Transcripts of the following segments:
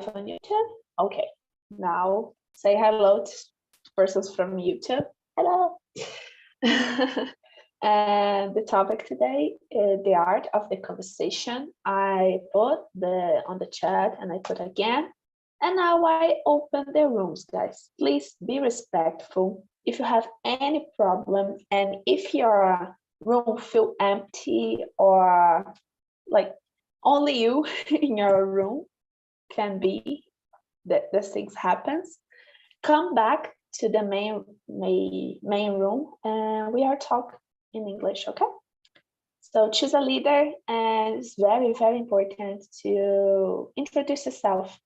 live on YouTube? Okay, now say hello to persons from YouTube. Hello. And the topic today is the art of the conversation. I put on the chat and I put again. And now I open the rooms, guys. Please be respectful. If you have any problem and if your room feel empty or like only you in your room can be that these things happens, come back to the main room and we are talking in English, okay? So choose a leader, and it's very, very important to introduce yourself.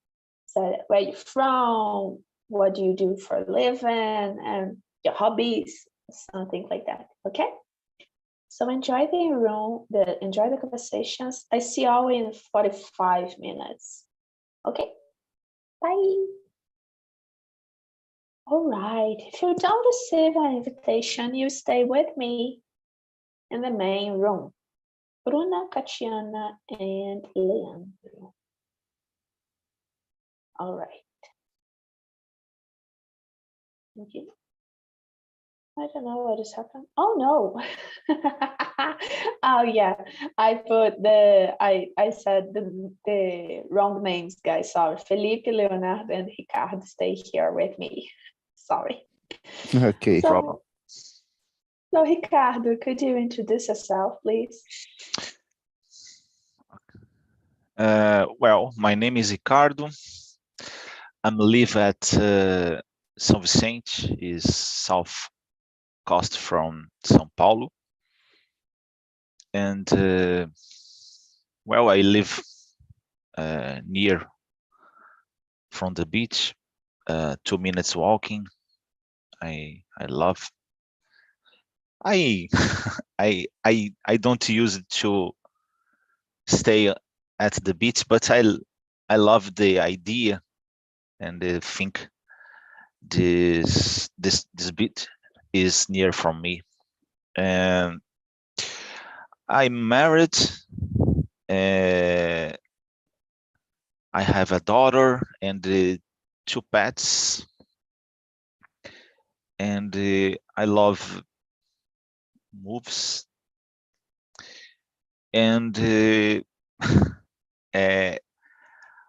So where you're from, what do you do for a living, and your hobbies, something like that, okay? So enjoy the conversations. I see you all in 45 minutes. Okay, bye. All right, if you don't receive an invitation, you stay with me in the main room. Bruna, Katiana, and Leandro. All right. Thank you. I don't know what is happening. Oh no. Oh yeah, I said the wrong names, guys. Sorry. Felipe, Leonardo, and Ricardo stay here with me. Sorry. Okay. So Ricardo, could you introduce yourself, please? Well, my name is Ricardo. I live at São Vicente, is south coast from São Paulo. And well, I live near from the beach, 2 minutes walking. I love. I don't use it to stay at the beach, but I love the idea and I think this beach is near from me. And I'm married. I have a daughter and 2 pets. And I love movies. And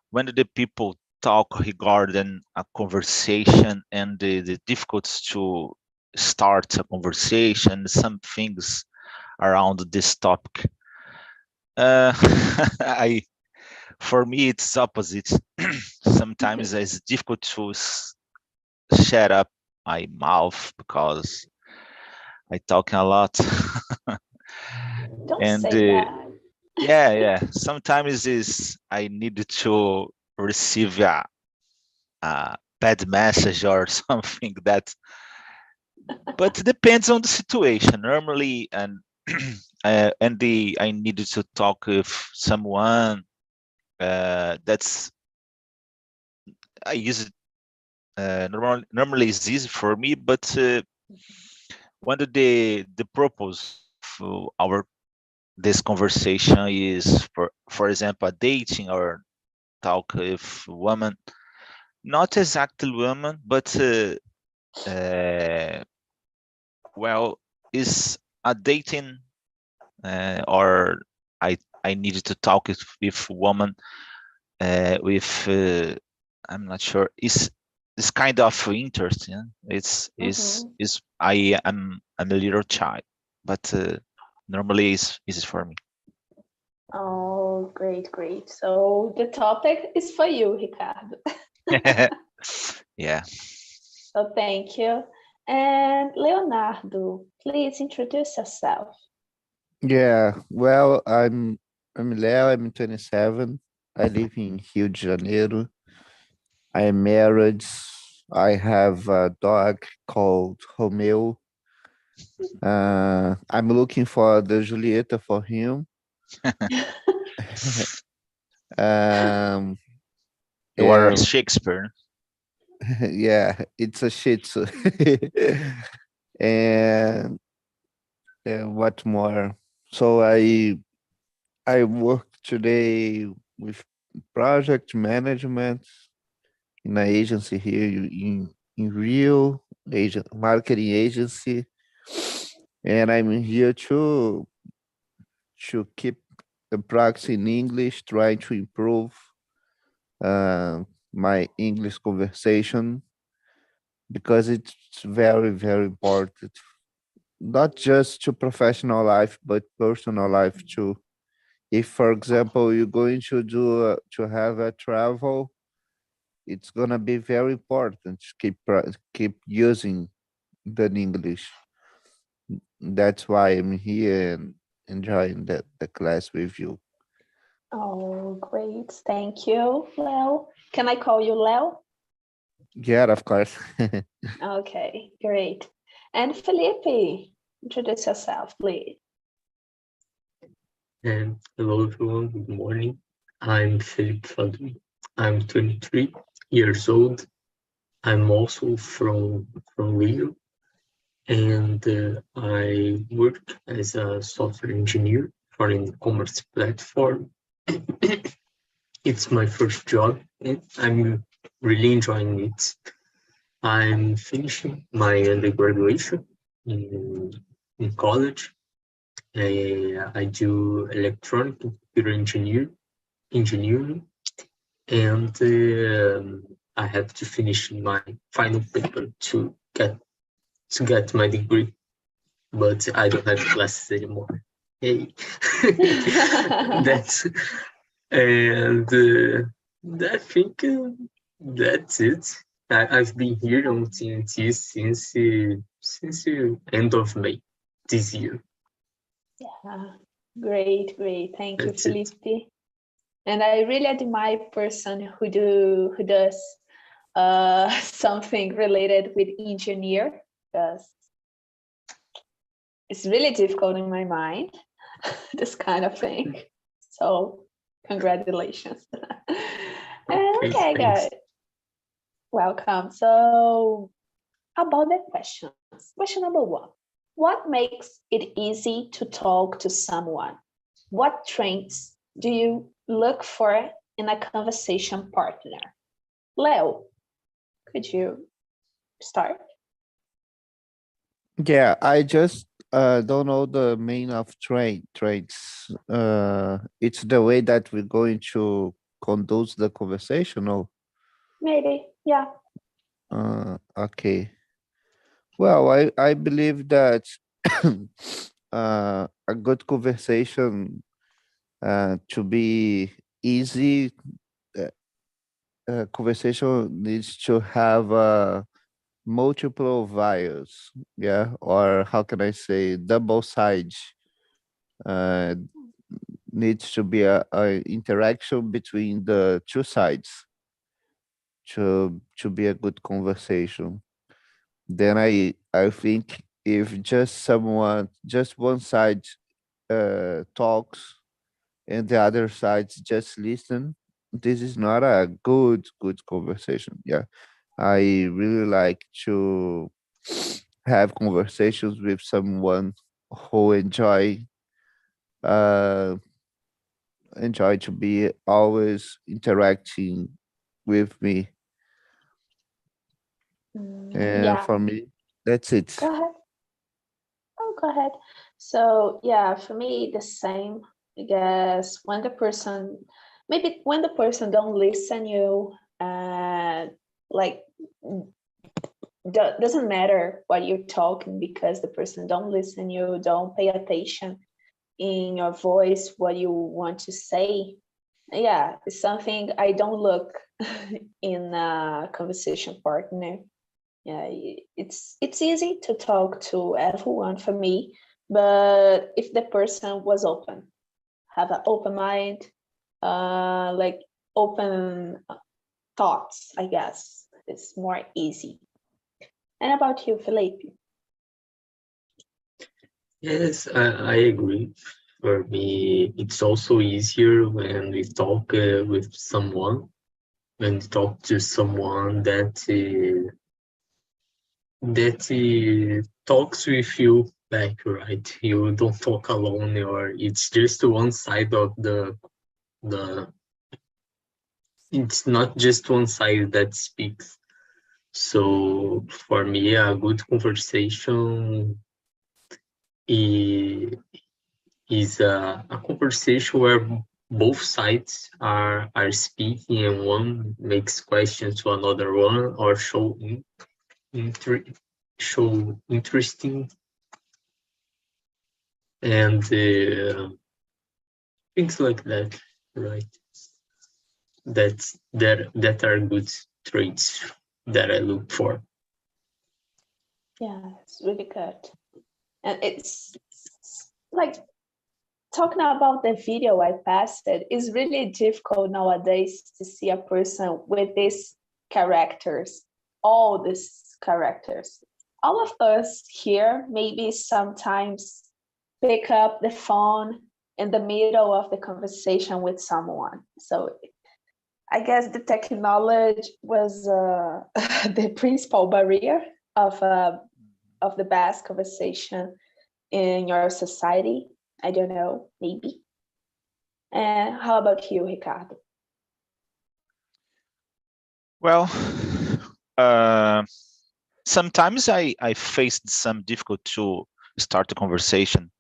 when the people talk regarding a conversation and the difficulties to start a conversation, some things around this topic, for me it's opposite. Sometimes it's difficult to shut up my mouth because I talk a lot. Don't And say that. yeah, sometimes I need to receive a bad message or something that, but it depends on the situation normally. And I needed to talk with someone that's I use it normally is easy for me, but when the purpose for this conversation is for example a dating or talk with woman, not exactly woman, but well, is a dating or I needed to talk with woman with I'm not sure, it's kind of interesting. It's I am a little child, but normally is for me. Oh, great. So the topic is for you, Ricardo. Yeah. So thank you. And Leonardo, please introduce yourself. Yeah. Well, I'm Leo. I'm 27. I live in Rio de Janeiro. I am married. I have a dog called Romeo. I'm looking for the Julieta for him. You are a Shakespeare. Yeah, it's a Shih Tzu. and what more? So I work today with project management in an agency here in Rio, marketing agency, and I'm here to keep practicing English, trying to improve my English conversation because it's very, very important, not just to professional life, but personal life too. If, for example, you're going to to have a travel, it's gonna be very important to keep using the English. That's why I'm here and enjoying the class with you. Oh, great. Thank you, Leo. Can I call you Leo? Yeah, of course. Okay, great. And Felipe, introduce yourself, please. And hello everyone, good morning. I'm Philippe Vader. I'm 23 years old. I'm also from Rio, and I work as a software engineer for an e-commerce platform. It's my first job, and I'm really enjoying it. I'm finishing my undergraduation in college. I do electronic and computer engineering, and I have to finish my final paper to get my degree, but I don't have classes anymore. Hey, that's and I think that's it. I've been here on TNT since end of May this year. Yeah, great, great. Thank you, That's it. Felipe. And I really admire person who does something related with engineer, because it's really difficult in my mind, this kind of thing. So congratulations. And okay, Thanks. guys, welcome. So about the questions, question number 1. What makes it easy to talk to someone? What traits do you look for in a conversation partner? Leo, could you start? Yeah, I just don't know the main of traits. It's the way that we're going to conduct the conversation. Or Maybe, yeah. okay. Well, I believe that a good conversation to be easy, conversation needs to have multiple values, yeah, or how can I say, double sides. Uh, needs to be a interaction between the two sides to be a good conversation. Then I think if just one side talks and the other side just listen, this is not a good conversation. Yeah, I really like to have conversations with someone who uh enjoy to be always interacting with me. And Yeah, for me, that's it. go ahead. Oh, go ahead. So yeah, for me, the same. I guess when the person, maybe when the person don't listen you, like doesn't matter what you're talking, because the person don't listen you, don't pay attention in your voice, what you want to say. Yeah, it's something I don't look in a conversation partner. Yeah, it's easy to talk to everyone for me, but if the person was open, have an open mind, like open thoughts, I guess it's more easy. And about you, Felipe? Yes, I agree. For me, it's also easier when we talk with someone, when we talk to someone that talks with you back, right? You don't talk alone, or it's just one side of the it's not just one side that speaks. So for me, a good conversation is a conversation where both sides are speaking and one makes questions to another one or show interesting and things like that, right? That are good traits that I look for. Yeah, it's really good. And it's like talking about the video I posted, it's really difficult nowadays to see a person with these characters, all these characters. All of us here maybe sometimes pick up the phone in the middle of the conversation with someone. So I guess the technology was the principal barrier of the best conversation in your society. I don't know, maybe. And how about you, Ricardo? Well, sometimes I faced some difficulty to start a conversation.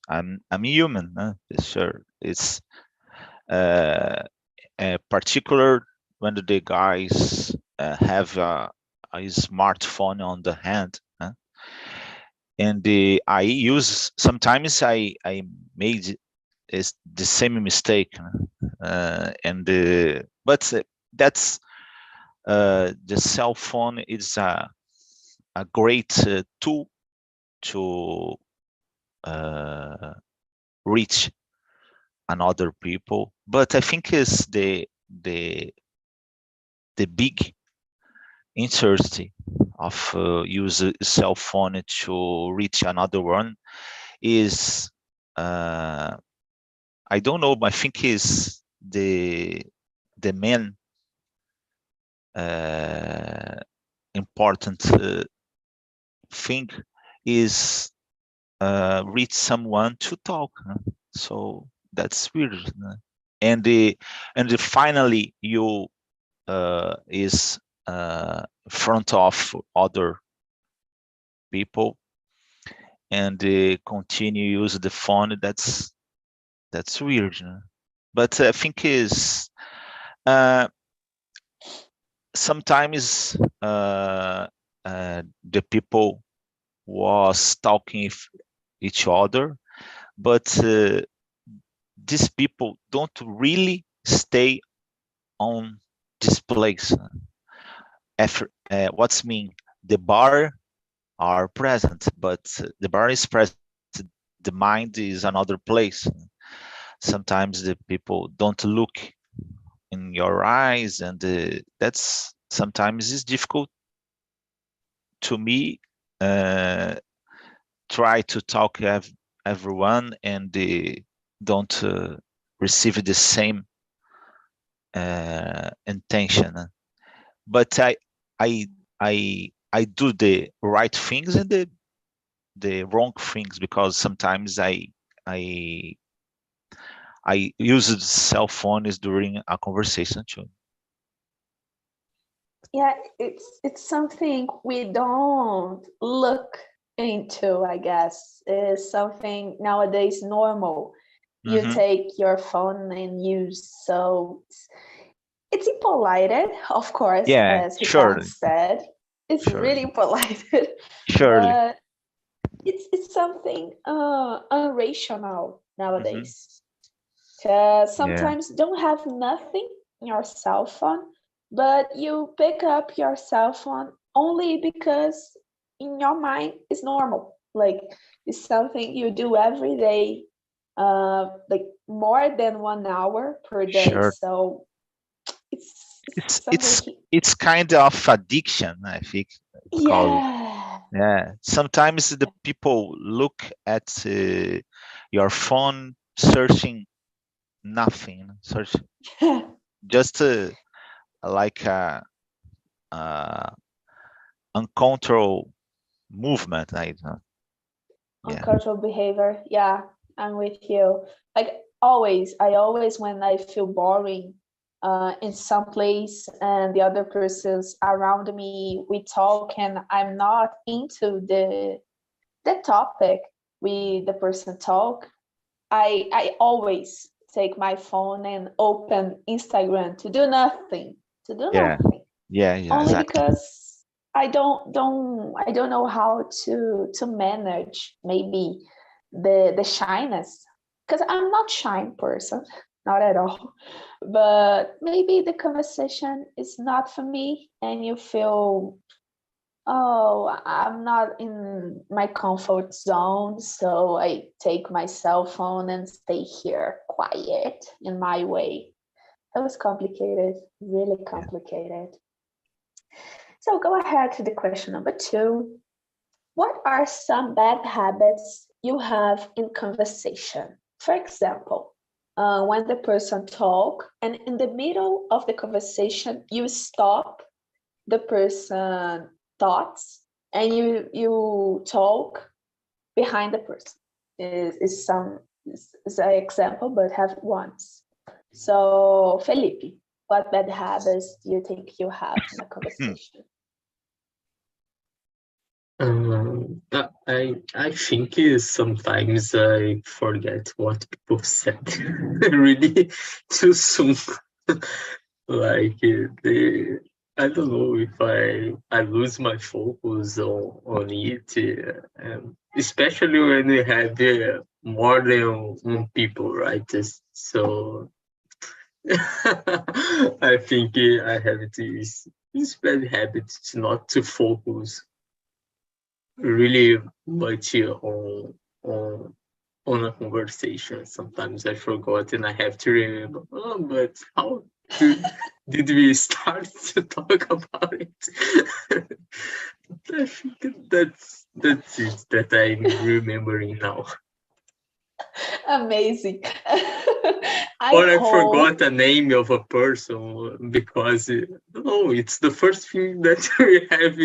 I'm human, sure. It's particular when the guys have a smartphone on the hand, and I use sometimes I made is the same mistake, and but that's the cell phone is a great tool to reach another people, but I think is the big interest of use a cell phone to reach another one is I don't know, I think is the main important thing is reach someone to talk. So that's weird. And finally you is in front of other people and continue use the phone. That's weird. But I think is sometimes the people was talking with each other, but these people don't really stay on this place. After what's mean, the bar are present, but the bar is present, the mind is another place. Sometimes the people don't look in your eyes, and that's sometimes is difficult to me. Try to talk everyone and they don't receive the same intention. But I do the right things and the wrong things, because sometimes I use the cell phone is during a conversation too. Yeah, it's something we don't look into, I guess. It's something nowadays normal. You take your phone and use, so it's impolite, of course, Yeah, as Ricardo surely. said. It's really polite. Surely. But it's something unrational nowadays. Because sometimes you don't have nothing in your cell phone, but you pick up your cell phone only because in your mind it's normal. Like it's something you do every day, like more than 1 hour per day. Sure. So it's kind of addiction, I think. Yeah. Sometimes the people look at your phone searching nothing, just like a uncontrolled movement. Uncontrolled behavior. Yeah, I'm with you. Like I always when I feel boring, in some place and the other person's around me, we talk and I'm not into the topic the person talk, I always take my phone and open Instagram to do nothing, Yeah. Yeah, only exactly. because I don't know how to manage maybe the shyness, because I'm not shy person, not at all, but maybe the conversation is not for me and you feel, oh, I'm not in my comfort zone, so I take my cell phone and stay here quiet in my way. That was complicated, really complicated. So go ahead to the question number 2. What are some bad habits you have in conversation? For example, when the person talk and in the middle of the conversation, you stop the person thoughts and you talk behind the person. Is an example, but have once. So Felipe, what bad habits do you think you have in a conversation? I think sometimes I forget what people said really too soon. Like I don't know if I lose my focus on it, especially when we have more than one people, right? So I think I have this bad habit to not to focus really much on a conversation. Sometimes I forgot and I have to remember. Oh, but how did we start to talk about it? I think that's it that I'm remembering now. Amazing. I forgot the name of a person because it's the first thing that we have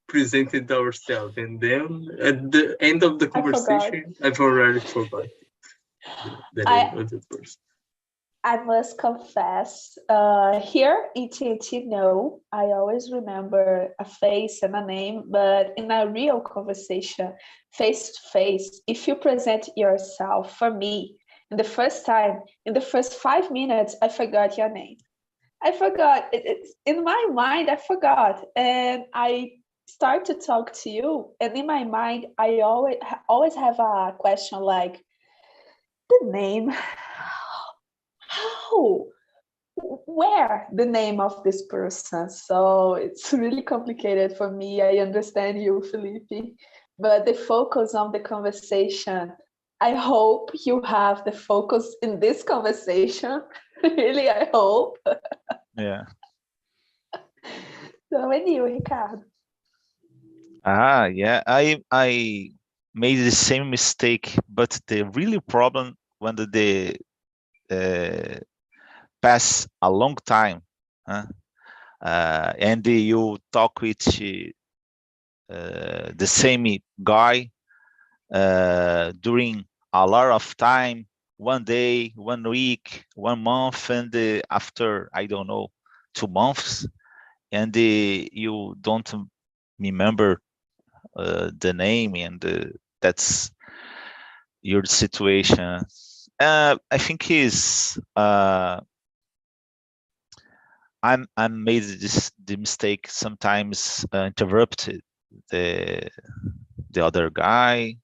presented ourselves, and then at the end of the conversation, I've already forgotten the name of the person. I must confess, here in TNT, no, I always remember a face and a name, but in a real conversation, face to face, if you present yourself, for me, in the first time, in the first 5 minutes, I forgot your name. I forgot. It's in my mind, I forgot. And I start to talk to you, and in my mind, I always have a question like, the name, how, where the name of this person. So it's really complicated for me. I understand you, Felipe, but the focus on the conversation, I hope you have the focus in this conversation. Really, I hope. Yeah. So and you, Ricardo? Yeah, I made the same mistake, but the really problem when the pass a long time, and you talk with the same guy during a lot of time, 1 day, 1 week, 1 month, and after, I don't know, 2 months, and you don't remember the name, and that's your situation. I think is I made the mistake sometimes interrupted the other guy,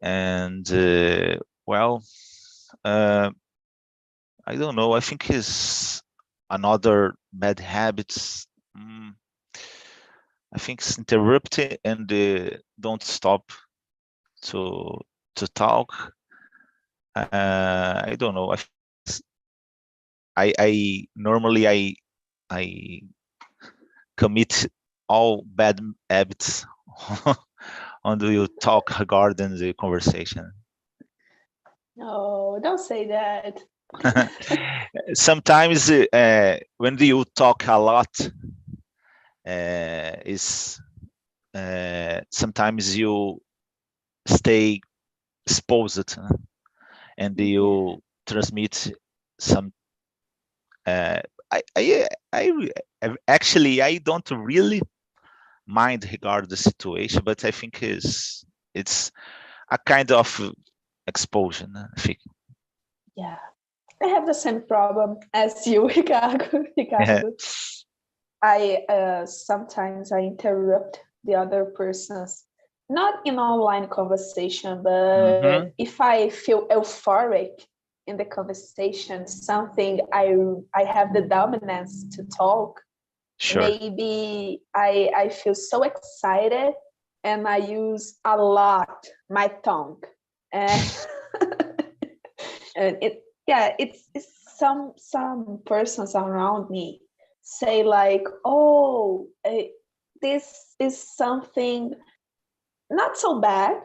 and well, I don't know. I think is another bad habits. I think it's interrupted and don't stop to talk. I don't know. I normally I commit all bad habits when you talk regarding the conversation. No, don't say that. Sometimes when you talk a lot, is sometimes you stay exposed and you transmit some Actually, I don't really mind regard the situation, but I think it's a kind of exposure. I think. Yeah, I have the same problem as you, Ricardo. Ricardo. I sometimes I interrupt the other person's, not in online conversation, but if I feel euphoric in the conversation, something I have the dominance to talk. Sure. Maybe I feel so excited and I use a lot my tongue. And and it's some persons around me say like, oh, this is something not so bad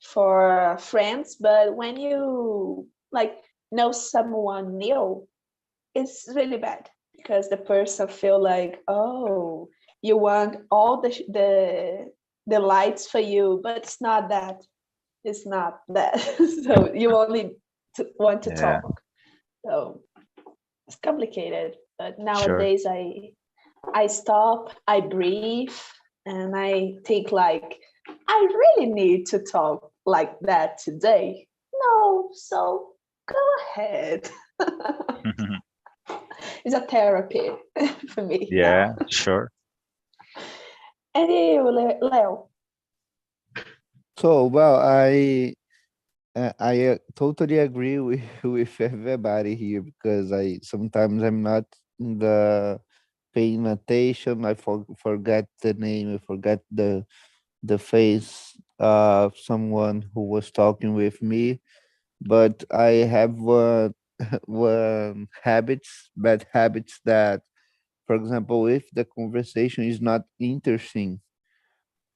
for friends, but when you like know someone new, it's really bad because the person feel like, oh, you want all the lights for you, but it's not that. It's not that. So you only want to talk. So it's complicated. But nowadays I stop, I breathe, and I think like, I really need to talk like that today. No, so go ahead. It's a therapy for me. Yeah, now. sure. And you, Leo? So, well, I totally agree with everybody here because sometimes I'm not in the paying attention. I forget the name. I forget the face of someone who was talking with me. But I have one bad habits that, for example, if the conversation is not interesting,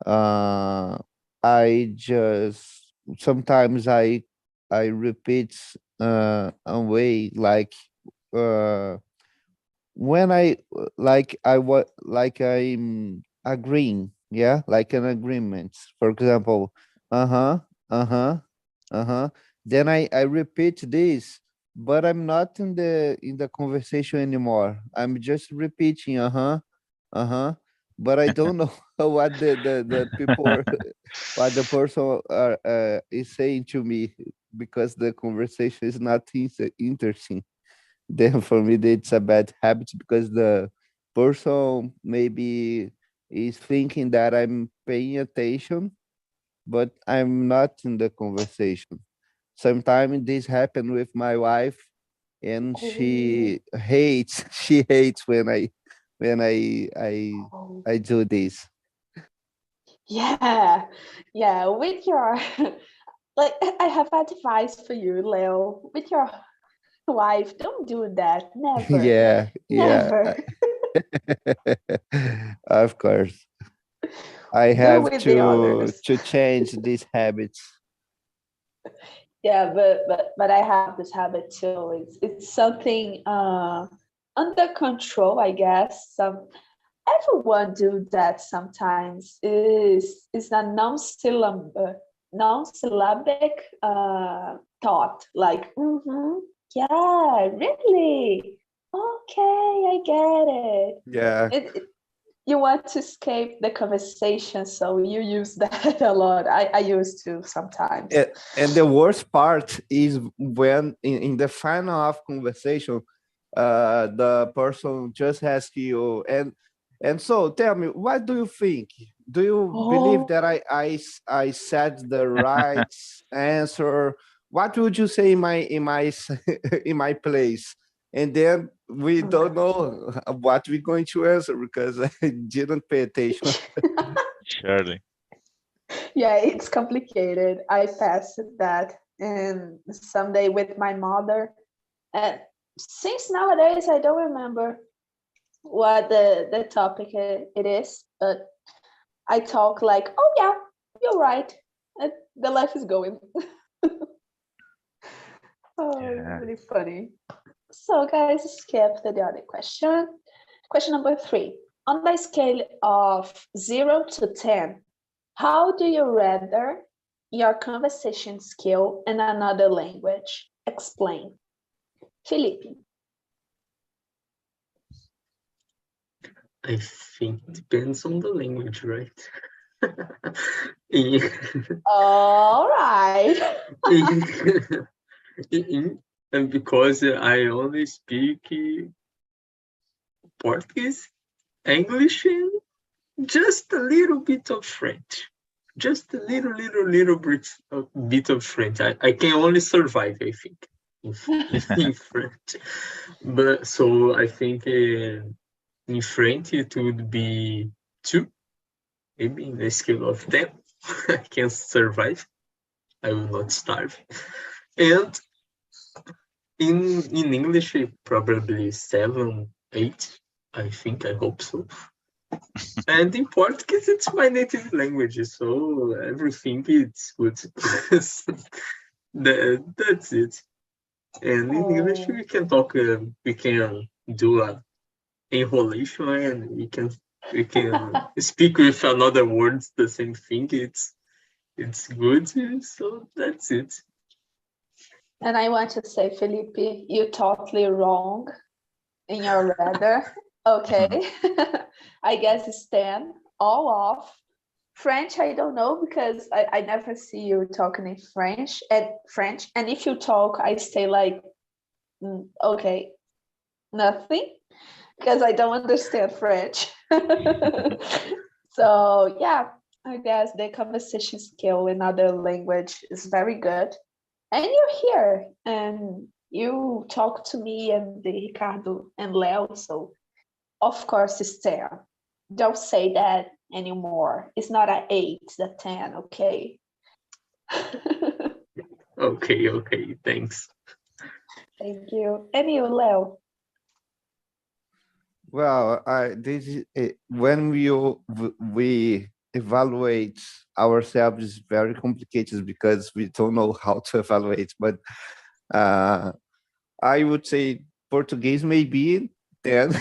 uh, I just sometimes I repeat a way like uh when I'm agreeing, yeah, like an agreement. For example, uh-huh, uh-huh, uh-huh. Then I repeat this, but I'm not in the conversation anymore. I'm just repeating uh-huh, uh-huh. But I don't know what the people are, what the person is saying to me because the conversation is not interesting. Then for me it's a bad habit because the person maybe is thinking that I'm paying attention, but I'm not in the conversation. Sometimes this happen with my wife, and Oh, she hates when I oh. I do this. Yeah, yeah. With your like, I have advice for you, Leo. With your wife, don't do that. Never, Yeah, yeah. never. Of course. I Do have with the others. to change these habits. Yeah, but I have this habit too. It's something under control, I guess. Everyone do that sometimes. Is a non-syllabic thought, like yeah, really, okay, I get it. Yeah. You want to escape the conversation, so you use that a lot. I used to sometimes. And the worst part is when in the final of conversation, the person just asks you, and so tell me, what do you think? Do you believe Oh, that I said the right answer? What would you say in my place? And then we oh don't gosh. know what we're going to answer because I didn't pay attention. Surely. Yeah, it's complicated. I passed that and someday with my mother. And since nowadays I don't remember what the topic it is, but I talk like, oh yeah, you're right. The life is going. Oh, Yeah. really funny. So guys, skip the other question. Question number 3. On the scale of 0 to 10, how do you rather your conversation skill in another language? Explain. Philippe. I think it depends on the language, right? In, All right. and because I only speak Portuguese, English, and just a little bit of French. Just a little bit of French. I can only survive, I think, in French. But so I think in French it would be 2, maybe in a scale of 10. I can survive. I will not starve. And in English, probably 7, 8. I think. I hope so. And in Portuguese, it's my native language, so everything is good. That's it. And in English, we can talk. We can do a enrolation, and we can speak with another words the same thing. It's good. So that's it. And I want to say, Felipe, you're totally wrong in your rather. Okay. I guess it's 10, all off. French, I don't know, because I never see you talking in French. And if you talk, I say like, okay, nothing, because I don't understand French. So yeah, I guess the conversation skill in other language is very good. And you're here and you talk to me and Ricardo and Leo, so of course it's 10. Don't say that anymore. It's not an 8, it's a 10, okay? Okay, thanks. Thank you. And you, Leo? Well, when we evaluate ourselves is very complicated because we don't know how to evaluate. But I would say Portuguese maybe 10.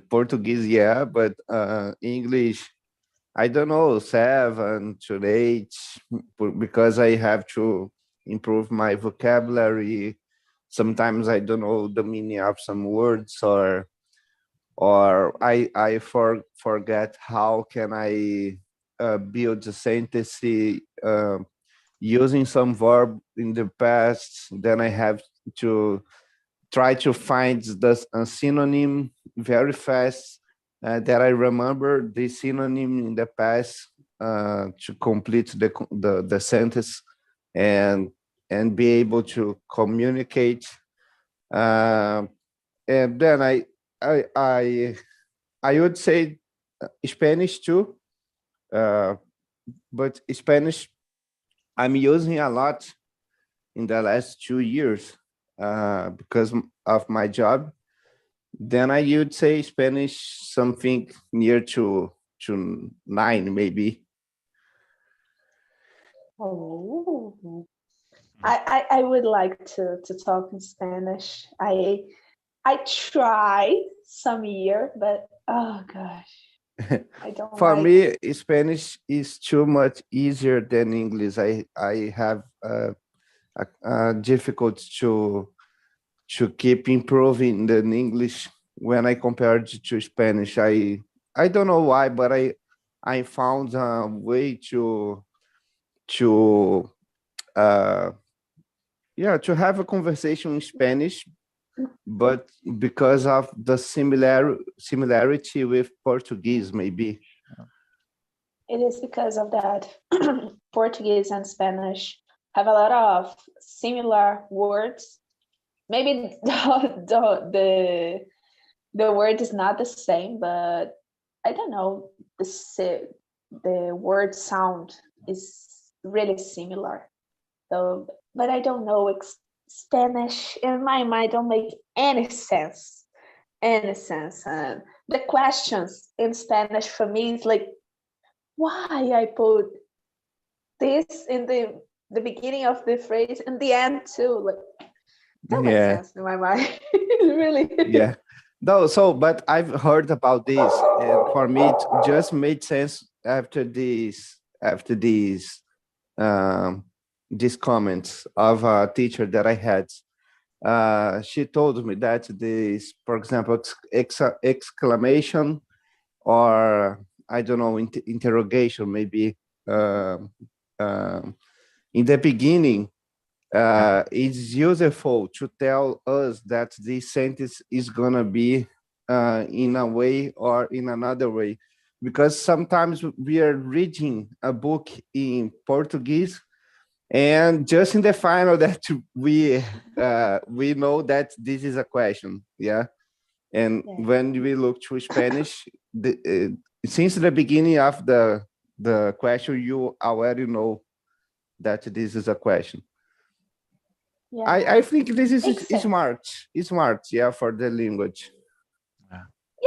Portuguese, yeah, but English, I don't know, 7 to 8, because I have to improve my vocabulary. Sometimes I don't know the meaning of some words, or I forget how can I build a sentence using some verb in the past. Then I have to try to find a synonym very fast, that I remember the synonym in the past to complete the sentence and be able to communicate. And then I would say Spanish too, but Spanish I'm using a lot in the last 2 years because of my job. Then I would say Spanish something near to 9 maybe. Oh, I would like to talk in Spanish. I tried some year, but oh gosh, I don't For like me, Spanish is too much easier than English. I have difficult to keep improving the English when I compared to Spanish. I don't know why, but I found a way to to have a conversation in Spanish, but because of the similarity with Portuguese, maybe. it is because of that. Portuguese and Spanish have a lot of similar words. Maybe the word is not the same, but I don't know, the word sound is really similar. So, but I don't know, Spanish in my mind don't make any sense. Any sense. And the questions in Spanish for me is like, why I put this in the beginning of the phrase and the end too? Like, that makes sense in my mind. Really. Yeah. No, so but I've heard about this, and for me it just made sense after these comments of a teacher that I had. she told me that this, for example, exclamation or I don't know, interrogation maybe in the beginning, it's useful to tell us that this sentence is gonna be in a way or in another way, because sometimes we are reading a book in Portuguese, and just in the final that we know that this is a question, yeah. And when we look to Spanish, since the beginning of the question, you already know that this is a question. Yeah. I think this is Makes sense. smart, yeah, for the language.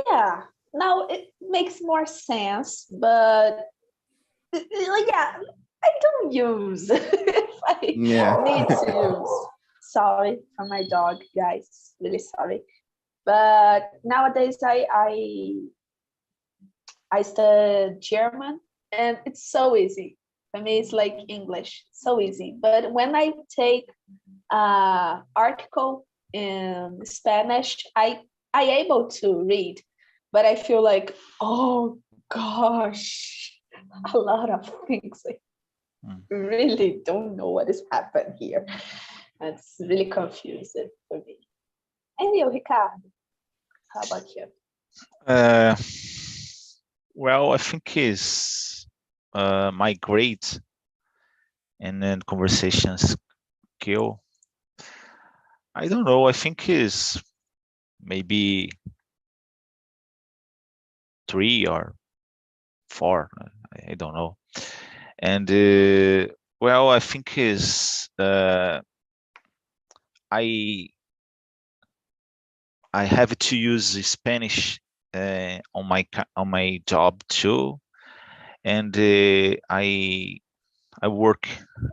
Yeah, now it makes more sense, but yeah, I don't use if I need to use. Sorry for my dog, guys, really sorry. But nowadays I study German, and it's so easy. For me, it's like English, so easy. But when I take article in Spanish, I able to read, but I feel like, oh gosh, a lot of things. I really don't know what is happening here. It's really confusing for me. And you, Ricardo, how about you? Well, I think is my grade and then conversations skill. I don't know. I think is maybe 3 or 4. I don't know. And well, I think is I have to use Spanish on my job too, and I work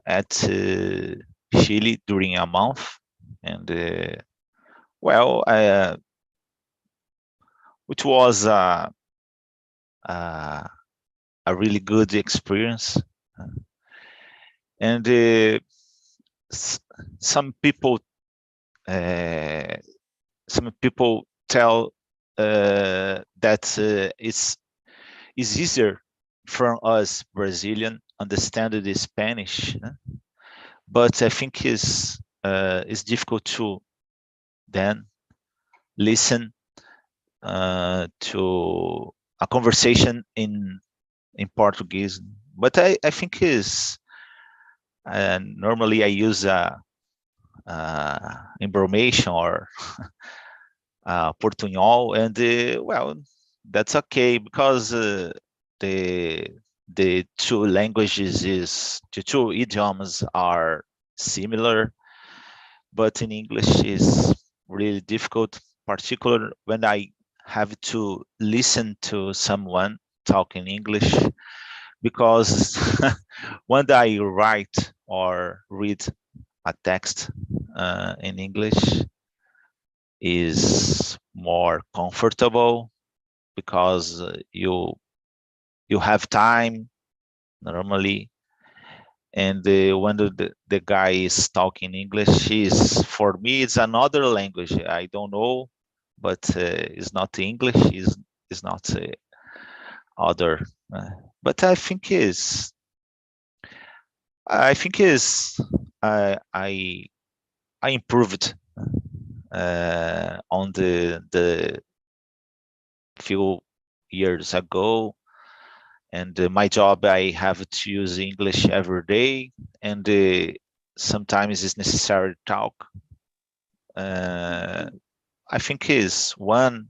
at Chile during a month, and well, it was a really good experience, and some people tell that it's easier for us Brazilian understand the Spanish, but I think it's difficult to then listen to a conversation in Portuguese. But I think is normally I use information or Portuñol, and well, that's okay, because the two idioms are similar, but in English is really difficult, particularly when I have to listen to someone talking English, because when I write or read a text in English is more comfortable, because you have time normally, and when the guy is talking English, for me it's another language. I don't know, but it's not English, is not other, but I think I improved on the few years ago, and my job, I have to use English every day, and sometimes it's necessary to talk. I think is 1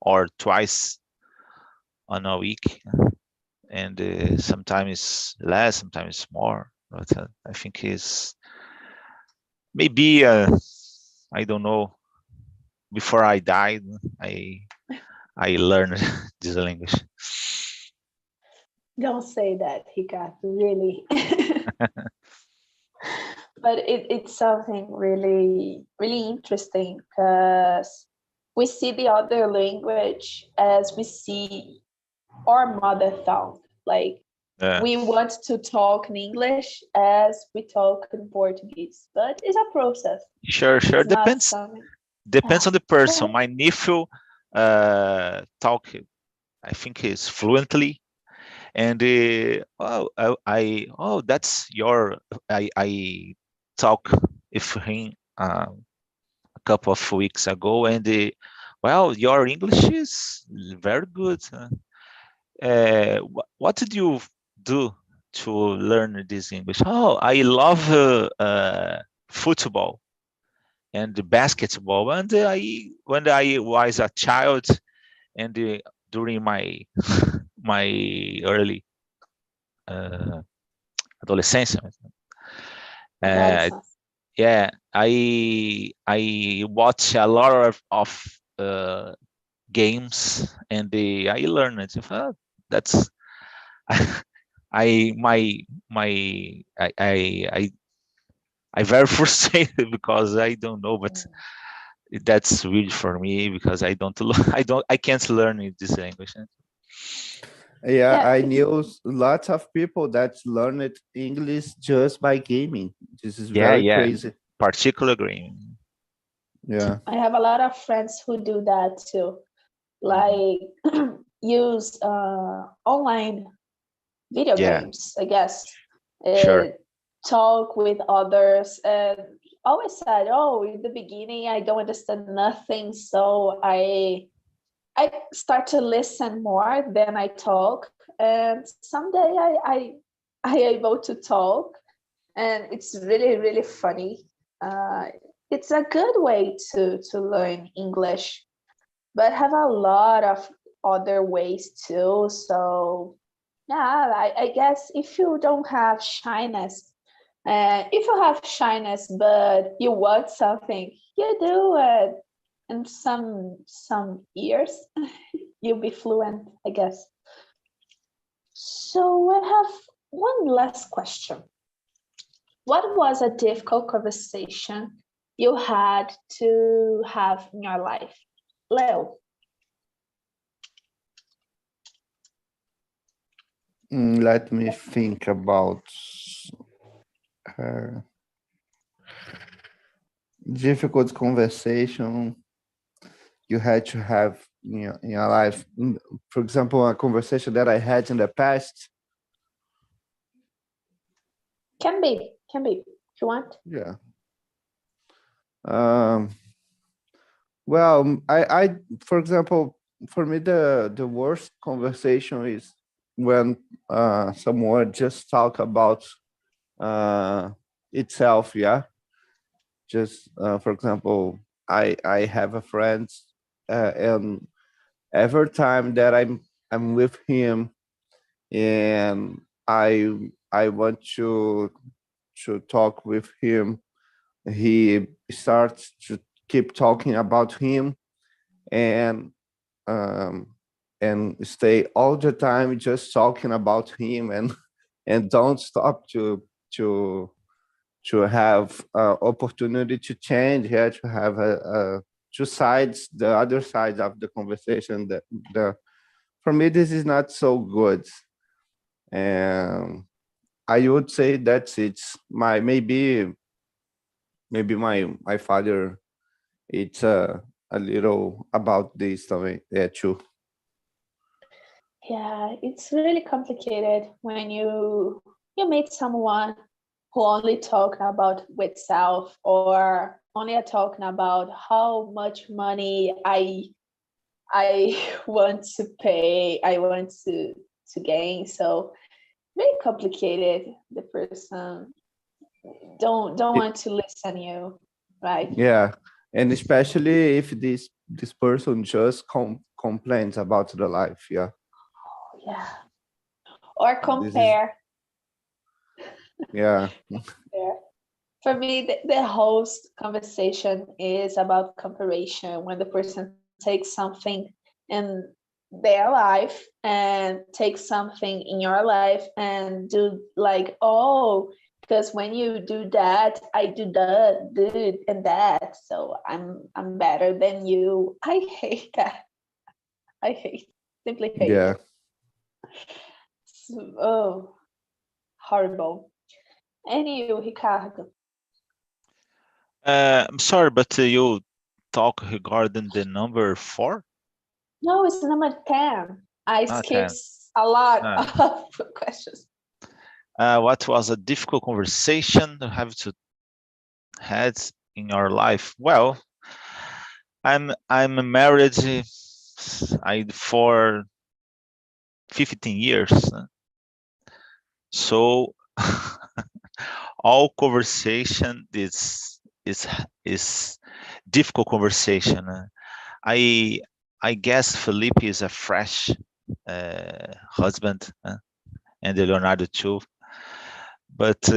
or twice on a week, and sometimes less, sometimes more, but I think is maybe I don't know, before I died I learned this language. Don't say that, Ricardo, really. But it's something really, really interesting, because we see the other language as we see our mother tongue. Like, we want to talk in English as we talk in Portuguese, but it's a process. Sure. It's not Depends. something. Depends Yeah. on the person. Go My nephew talk, I think, is fluently, and that's your. I talk with him a couple of weeks ago, and well, your English is very good. What did you do to learn this English? Oh, I love football and basketball. And when I was a child, and during my my early adolescence, uh, Adolescence. yeah, I watch a lot of games, and I learned it. That's I my my I very frustrated because I don't know, but that's weird for me because I can't learn this language. Yeah, Yeah, I knew lots of people that learned English just by gaming. This is very Yeah, crazy. particular game. Yeah. I have a lot of friends who do that too. Like use online video Yeah, games, I guess. sure. Talk with others, and always said, "Oh, in the beginning, I don't understand nothing, so I start to listen more than I talk, and someday I able to talk, and it's really funny. Uh, it's a good way to learn English, but have a lot of other ways too. So yeah, I guess if you don't have shyness, if you have shyness but you want something, you do it. In some years, you'll be fluent, I guess. So I have one last question. What was a difficult conversation you had to have in your life? Leo. Let me think about difficult conversation you had to have in your life. For example, a conversation that I had in the past. Can be, if you want. Yeah. Well, I, for example, for me, the worst conversation is when someone just talk about itself. Yeah. Just for example, I have a friend, and every time that I'm with him, and I want to talk with him, he starts to keep talking about him, and um, and stay all the time just talking about him, and don't stop to have opportunity to change, yeah, to have two sides, the other side of the conversation. That the For me, this is not so good, and I would say that's my maybe my father. It's a little about this também, yeah, too. Yeah, it's really complicated when you meet someone who only talk about with self, or only are talking about how much money I want to pay, I want to gain. So very complicated. The person don't It- want to listen you, right? yeah, and especially if this person just complains about the life, yeah. Yeah. Or This is compare. yeah. Yeah. For me, the host conversation is about comparison, when the person takes something in their life and takes something in your life and do like, oh, because when you do that, I do that, do and that, so I'm better than you. I hate that. I hate, simply hate Yeah. it. Oh, horrible. And you, Ricardo? I'm sorry, but you talk regarding the number 4? No, it's number 10. I Not skipped 10. a lot Ah. of questions. What was a difficult conversation you have to had in your life? Well, I'm married for 15 years, so all conversation is difficult conversation. I guess Philippe is a fresh husband, and Leonardo too, but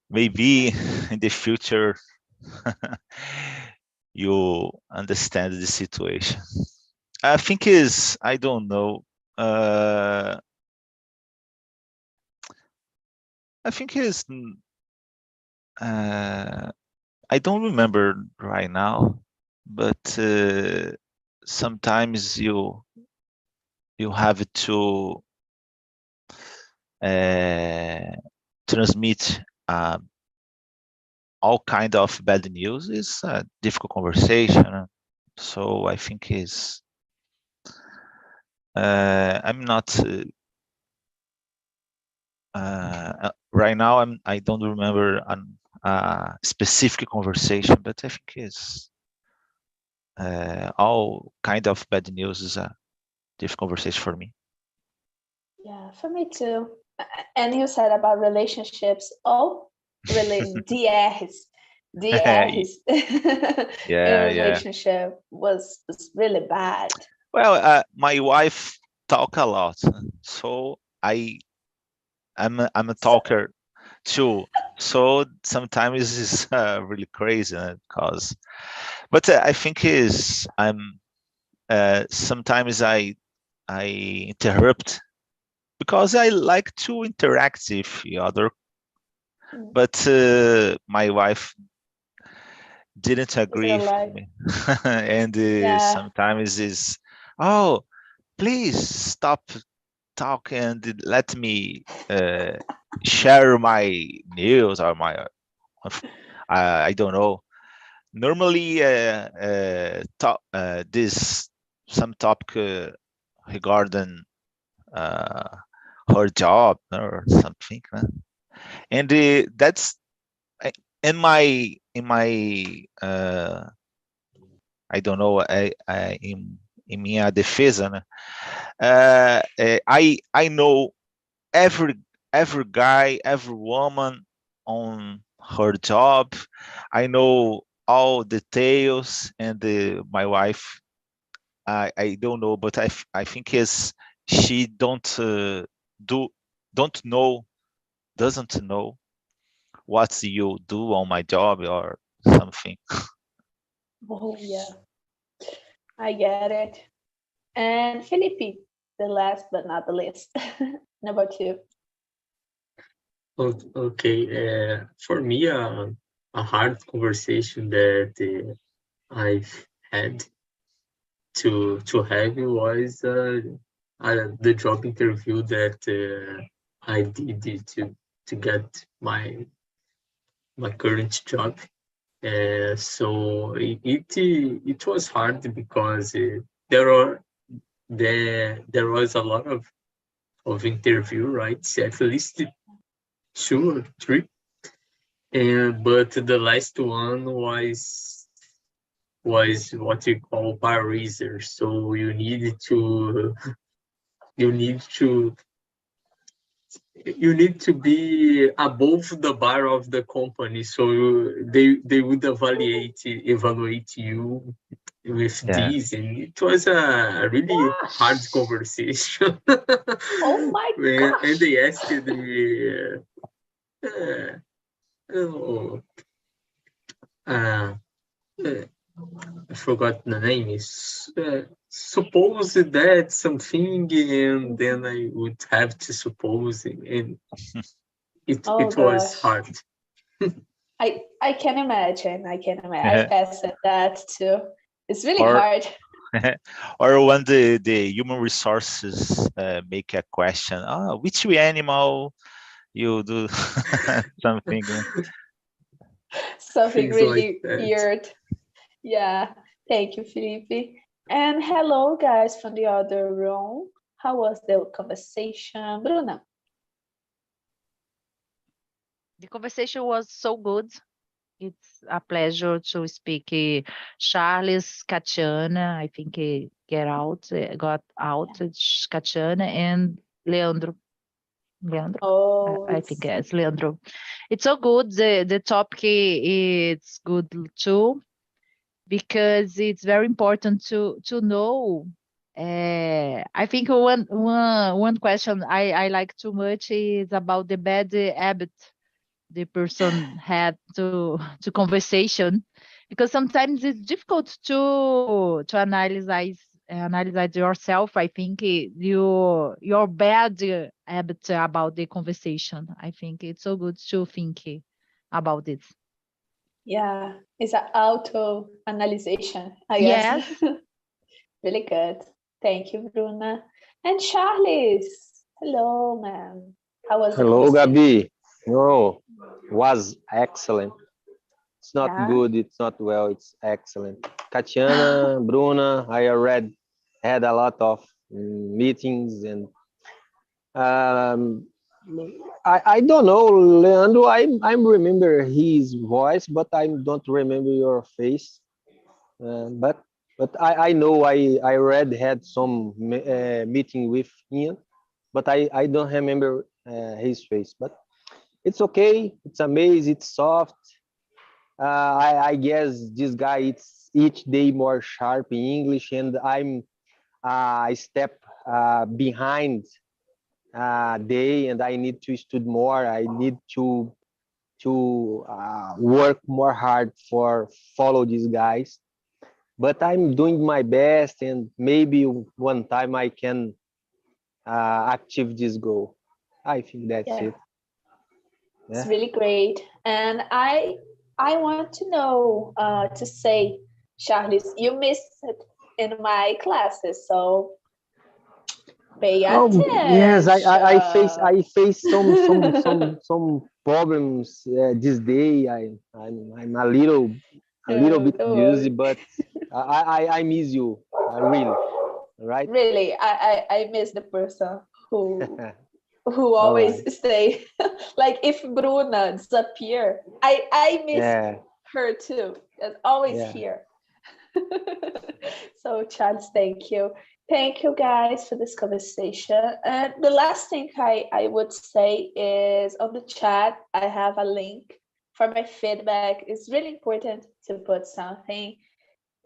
maybe in the future you understand the situation. I think I don't know. I think I don't remember right now, but sometimes you have to transmit all kind of bad news. Is a difficult conversation. So I think I'm not right now. I don't remember a specific conversation, but I think all kind of bad news is a difficult conversation for me. Yeah, for me too. And you said about relationships. Oh, really? DRs. DRs in a relationship was really bad. Well, my wife talk a lot, so I'm a talker too. So sometimes it's really crazy because, but I think I'm sometimes I interrupt because I like to interact with the other, but my wife didn't agree with me, and sometimes oh, please stop talking and let me share my news or my I don't know. Normally this some topic regarding her job or something, and that's in my I don't know, in minha defesa, né? I know every guy, every woman on her job. I know all details, and my wife, I don't know, but I think she don't know, doesn't know what you do on my job or something. Oh yeah, I get it. And Philippe, the last but not the least, number 2. Okay, for me, a hard conversation that I've had to have was the job interview that I did to get my current job. So it was hard because there was a lot of interview, right? At least 2 or 3. But the last one was what you call bar raiser. So you need to be above the bar of the company, so they would evaluate you with this, and it was a really hard conversation. Oh my gosh! And they asked me, I forgot the name. Suppose that something, and then I would have to suppose, and it was hard. I can imagine. I passed that too. It's really hard. Or when the human resources make a question, which animal you do something. Something Things like really that. weird. Yeah, thank you, Felipe. And hello, guys from the other room. How was the conversation? Bruna? The conversation was so good. It's a pleasure to speak Charles, Catiana, I think got out, Catiana, and Leandro. Leandro? Oh, I think it's Leandro. It's so good. The topic is good too, because it's very important to know. I think one question I like too much is about the bad habit the person had to conversation, because sometimes it's difficult to analyze yourself. I think your bad habit about the conversation. I think it's so good to think about it. yeah, it's an auto-analyzation, I guess. Yes. Really good. Thank you, Bruna. And Charles, hello, man. How was the Hello, conversation? Gabi. No, was excellent. It's not Yeah. good, it's not well, it's excellent. Katiana, Bruna, I already had a lot of meetings and um, I don't know, Leandro, I remember his voice, but I don't remember your face. But I know I already had some meeting with him, but I don't remember his face. But it's okay. It's amazing. It's soft. I guess this guy it's each day more sharp in English, and I'm a step behind day, and I need to study more. I need to work more hard for follow these guys. But I'm doing my best, and maybe one time I can achieve this goal. I think that's it. It's really great. And I want to know, to say, Charles, you missed it in my classes, so pay attention. Yes, I face some problems this day. I'm a little bit Don't busy, worry. but I miss you really, right? Really, I miss the person who All always right. stay. Like if Bruna disappear, I miss Yeah, her too. It's always yeah. here. So Charles, thank you. Thank you guys for this conversation. And the last thing I would say is on the chat, I have a link for my feedback. It's really important to put something.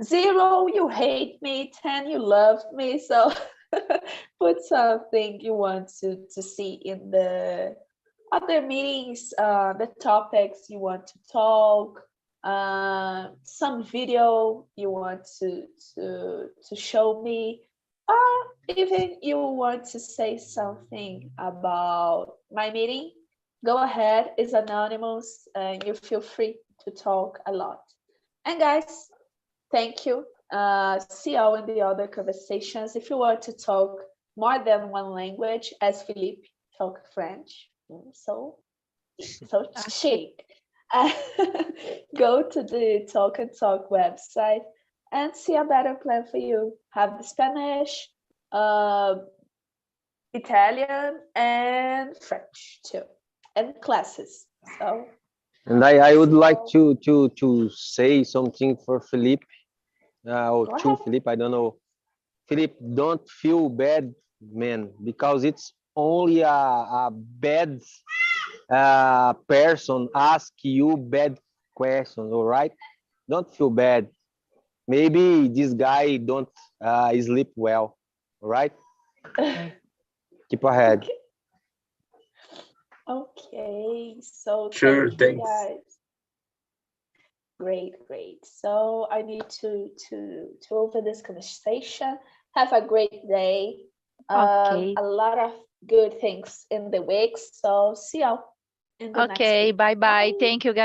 0, you hate me. 10, you love me. So put something you want to see in the other meetings, the topics you want to talk, some video you want to show me, even you want to say something about my meeting. Go ahead, it's anonymous, and you feel free to talk a lot. And guys, thank you. See you in the other conversations. If you want to talk more than one language, as Philippe talk French, so chic. Go to the Talk and Talk website and see a better plan for you. Have the Spanish, Italian, and French too, and classes. So. And I would like to say something for Philippe, or Go to ahead. Philippe. I don't know. Philippe, don't feel bad, man, because it's only a bad person ask you bad questions. All right, don't feel bad. Maybe this guy don't sleep well. All right, keep ahead. Okay, so Sure, thank you thanks. guys. Great. So I need to open this conversation. Have a great day. Okay. A lot of good things in the week. So see you in the next Okay. week. Bye. Thank you, Gabi.